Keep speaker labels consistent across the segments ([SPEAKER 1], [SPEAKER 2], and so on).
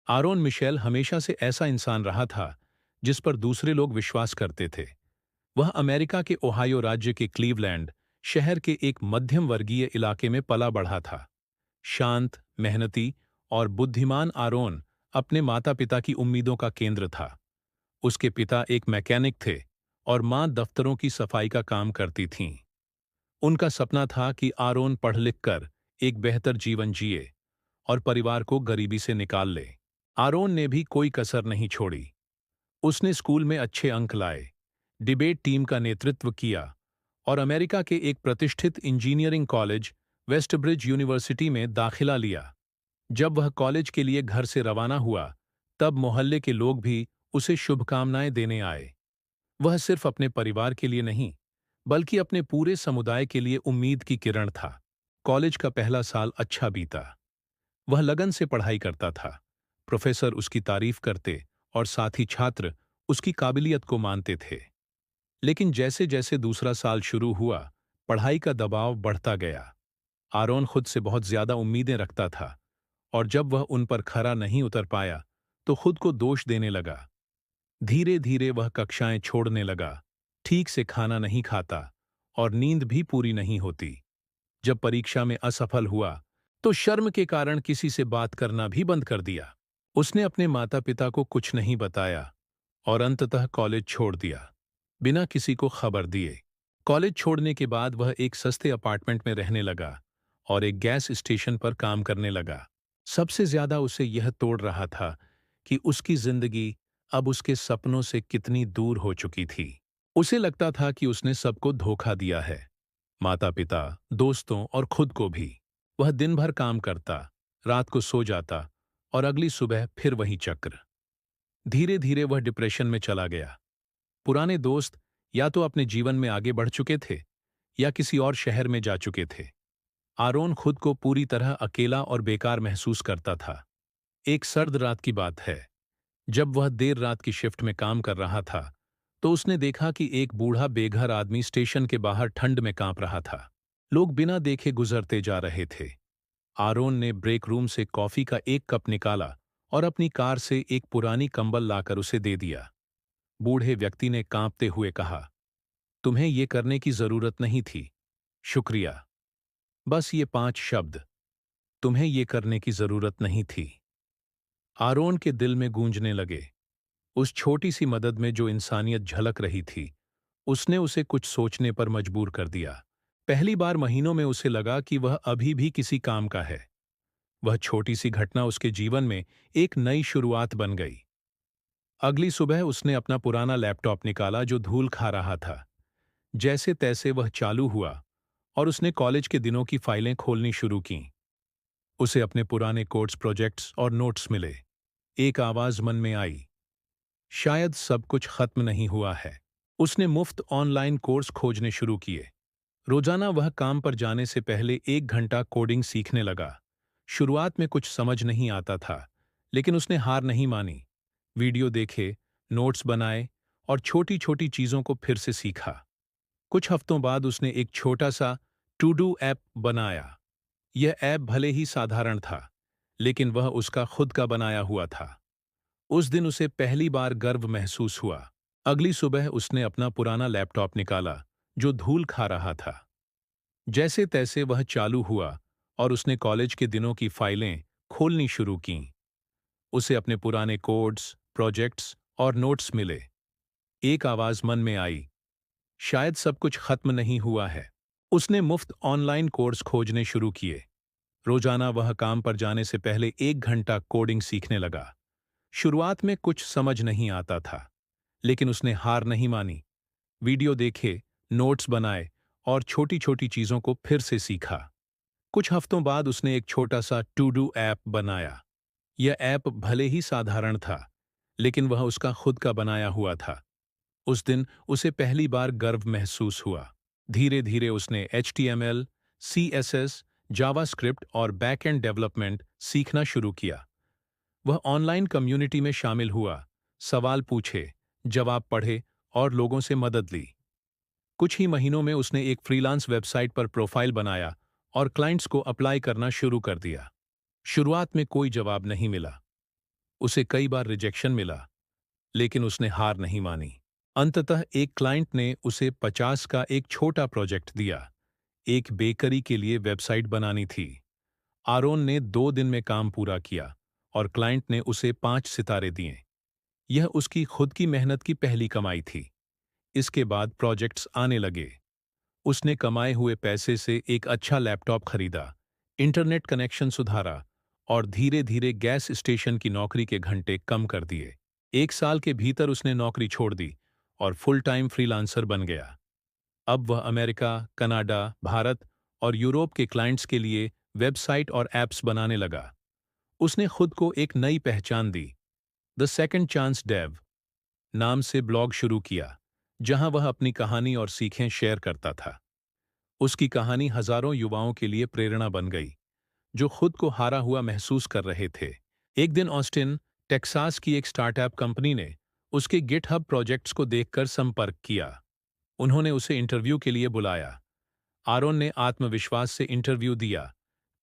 [SPEAKER 1] Aron Michel हमेशा से ऐसा इंसान रहा था जिस पर दूसरे लोग विश्वास करते थे। वह अमेरिका के ओहायो राज्य के क्लीवलैंड शहर के एक मध्यम वर्गीय इलाके में पला बढ़ा था। शांत, मेहनती और बुद्धिमान आरोन अपने माता पिता की उम्मीदों का केंद्र था। उसके पिता एक मैकेनिक थे और मां दफ्तरों की सफाई का काम करती थीं। उनका सपना था कि आरोन पढ़ लिख कर एक बेहतर जीवन जिए और परिवार को गरीबी से निकाल ले। आरोन ने भी कोई कसर नहीं छोड़ी। उसने स्कूल में अच्छे अंक लाए, डिबेट टीम का नेतृत्व किया और अमेरिका के एक प्रतिष्ठित इंजीनियरिंग कॉलेज वेस्टब्रिज यूनिवर्सिटी में दाखिला लिया। जब वह कॉलेज के लिए घर से रवाना हुआ, तब मोहल्ले के लोग भी उसे शुभकामनाएं देने आए। वह सिर्फ अपने परिवार के लिए नहीं, बल्कि अपने पूरे समुदाय के लिए उम्मीद की किरण था। कॉलेज का पहला साल अच्छा बीता। वह लगन से पढ़ाई करता था। प्रोफेसर उसकी तारीफ करते और साथी छात्र उसकी काबिलियत को मानते थे। लेकिन जैसे जैसे दूसरा साल शुरू हुआ, पढ़ाई का दबाव बढ़ता गया। आरोन खुद से बहुत ज्यादा उम्मीदें रखता था और जब वह उन पर खरा नहीं उतर पाया, तो खुद को दोष देने लगा। धीरे धीरे वह कक्षाएं छोड़ने लगा, ठीक से खाना नहीं खाता और नींद भी पूरी नहीं होती। जब परीक्षा में असफल हुआ, तो शर्म के कारण किसी से बात करना भी बंद कर दिया। उसने अपने माता पिता को कुछ नहीं बताया और अंततः कॉलेज छोड़ दिया, बिना किसी को खबर दिए। कॉलेज छोड़ने के बाद वह एक सस्ते अपार्टमेंट में रहने लगा और एक गैस स्टेशन पर काम करने लगा। सबसे ज्यादा उसे यह तोड़ रहा था कि उसकी जिंदगी अब उसके सपनों से कितनी दूर हो चुकी थी। उसे लगता था कि उसने सबको धोखा दिया है, माता पिता, दोस्तों और खुद को भी। वह दिन भर काम करता, रात को सो जाता और अगली सुबह फिर वही चक्र। धीरे धीरे वह डिप्रेशन में चला गया। पुराने दोस्त या तो अपने जीवन में आगे बढ़ चुके थे या किसी और शहर में जा चुके थे। आरोन खुद को पूरी तरह अकेला और बेकार महसूस करता था। एक सर्द रात की बात है, जब वह देर रात की शिफ्ट में काम कर रहा था, तो उसने देखा कि एक बूढ़ा बेघर आदमी स्टेशन के बाहर ठंड में कांप रहा था। लोग बिना देखे गुजरते जा रहे थे। आरोन ने ब्रेक रूम से कॉफी का एक कप निकाला और अपनी कार से एक पुरानी कंबल लाकर उसे दे दिया। बूढ़े व्यक्ति ने कांपते हुए कहा, तुम्हें ये करने की जरूरत नहीं थी। शुक्रिया। बस ये 5 शब्द, तुम्हें ये करने की जरूरत नहीं थी, आरोन के दिल में गूंजने लगे। उस छोटी सी मदद में जो इंसानियत झलक रही थी, उसने उसे कुछ सोचने पर मजबूर कर दिया। पहली बार महीनों में उसे लगा कि वह अभी भी किसी काम का है। वह छोटी सी घटना उसके जीवन में एक नई शुरुआत बन गई। अगली सुबह उसने अपना पुराना लैपटॉप निकाला जो धूल खा रहा था। जैसे तैसे वह चालू हुआ और उसने कॉलेज के दिनों की फाइलें खोलनी शुरू कीं। उसे अपने पुराने कोर्स प्रोजेक्ट्स और नोट्स मिले। एक आवाज मन में आई, शायद सब कुछ खत्म नहीं हुआ है। उसने मुफ्त ऑनलाइन कोर्स खोजने शुरू किए। रोजाना वह काम पर जाने से पहले 1 घंटा कोडिंग सीखने लगा। शुरुआत में कुछ समझ नहीं आता था, लेकिन उसने हार नहीं मानी। वीडियो देखे, नोट्स बनाए और छोटी छोटी चीजों को फिर से सीखा। कुछ हफ्तों बाद उसने एक छोटा सा टू डू ऐप बनाया। यह ऐप भले ही साधारण था, लेकिन वह उसका खुद का बनाया हुआ था। उस दिन उसे पहली बार गर्व महसूस हुआ। अगली सुबह उसने अपना पुराना लैपटॉप निकाला जो धूल खा रहा था। जैसे तैसे वह चालू हुआ और उसने कॉलेज के दिनों की फाइलें खोलनी शुरू कीं। उसे अपने पुराने कोड्स, प्रोजेक्ट्स और नोट्स मिले। एक आवाज मन में आई, शायद सब कुछ खत्म नहीं हुआ है। उसने मुफ्त ऑनलाइन कोर्स खोजने शुरू किए। रोजाना वह काम पर जाने से पहले 1 घंटा कोडिंग सीखने लगा। शुरुआत में कुछ समझ नहीं आता था, लेकिन उसने हार नहीं मानी। वीडियो देखे, नोट्स बनाए और छोटी छोटी चीजों को फिर से सीखा। कुछ हफ्तों बाद उसने एक छोटा सा टू डू ऐप बनाया। यह ऐप भले ही साधारण था, लेकिन वह उसका खुद का बनाया हुआ था। उस दिन उसे पहली बार गर्व महसूस हुआ। धीरे धीरे उसने HTML, CSS, जावास्क्रिप्ट और बैकएंड डेवलपमेंट सीखना शुरू किया। वह ऑनलाइन कम्युनिटी में शामिल हुआ, सवाल पूछे, जवाब पढ़े और लोगों से मदद ली। कुछ ही महीनों में उसने एक फ्रीलांस वेबसाइट पर प्रोफाइल बनाया और क्लाइंट्स को अप्लाई करना शुरू कर दिया। शुरुआत में कोई जवाब नहीं मिला, उसे कई बार रिजेक्शन मिला, लेकिन उसने हार नहीं मानी। अंततः एक क्लाइंट ने उसे 50 का एक छोटा प्रोजेक्ट दिया। एक बेकरी के लिए वेबसाइट बनानी थी। आरोन ने 2 दिन में काम पूरा किया और क्लाइंट ने उसे 5 सितारे दिए। यह उसकी खुद की मेहनत की पहली कमाई थी। इसके बाद प्रोजेक्ट्स आने लगे। उसने कमाए हुए पैसे से एक अच्छा लैपटॉप खरीदा, इंटरनेट कनेक्शन सुधारा और धीरे-धीरे गैस स्टेशन की नौकरी के घंटे कम कर दिए। 1 साल के भीतर उसने नौकरी छोड़ दी और फुल टाइम फ्रीलांसर बन गया। अब वह अमेरिका, कनाडा, भारत और यूरोप के क्लाइंट्स के लिए वेबसाइट और ऐप्स बनाने लगा। उसने खुद को एक नई पहचान दी, द सेकंड चांस डेव नाम से ब्लॉग शुरू किया, जहां वह अपनी कहानी और सीखें शेयर करता था। उसकी कहानी हजारों युवाओं के लिए प्रेरणा बन गई, जो खुद को हारा हुआ महसूस कर रहे थे। एक दिन ऑस्टिन, टेक्सास की एक स्टार्टअप कंपनी ने उसके गिटहब प्रोजेक्ट्स को देखकर संपर्क किया। उन्होंने उसे इंटरव्यू के लिए बुलाया। आरोन ने आत्मविश्वास से इंटरव्यू दिया,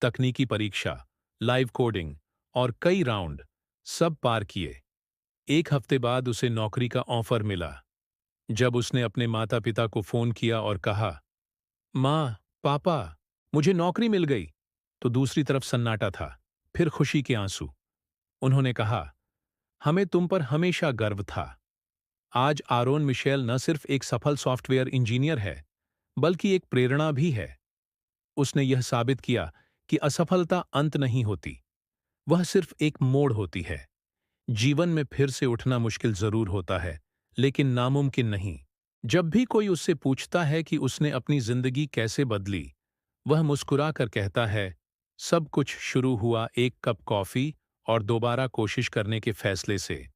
[SPEAKER 1] तकनीकी परीक्षा, लाइव कोडिंग और कई राउंड सब पार किए। 1 हफ्ते बाद उसे नौकरी का ऑफर मिला। जब उसने अपने माता पिता को फोन किया और कहा, माँ, पापा, मुझे नौकरी मिल गई, तो दूसरी तरफ सन्नाटा था, फिर खुशी के आंसू। उन्होंने कहा, हमें तुम पर हमेशा गर्व था। आज आरोन मिशेल न सिर्फ एक सफल सॉफ्टवेयर इंजीनियर है, बल्कि एक प्रेरणा भी है। उसने यह साबित किया कि असफलता अंत नहीं होती, वह सिर्फ एक मोड़ होती है। जीवन में फिर से उठना मुश्किल जरूर होता है, लेकिन नामुमकिन नहीं। जब भी कोई उससे पूछता है कि उसने अपनी जिंदगी कैसे बदली, वह मुस्कुरा कर कहता है, सब कुछ शुरू हुआ एक कप कॉफी और दोबारा कोशिश करने के फैसले से।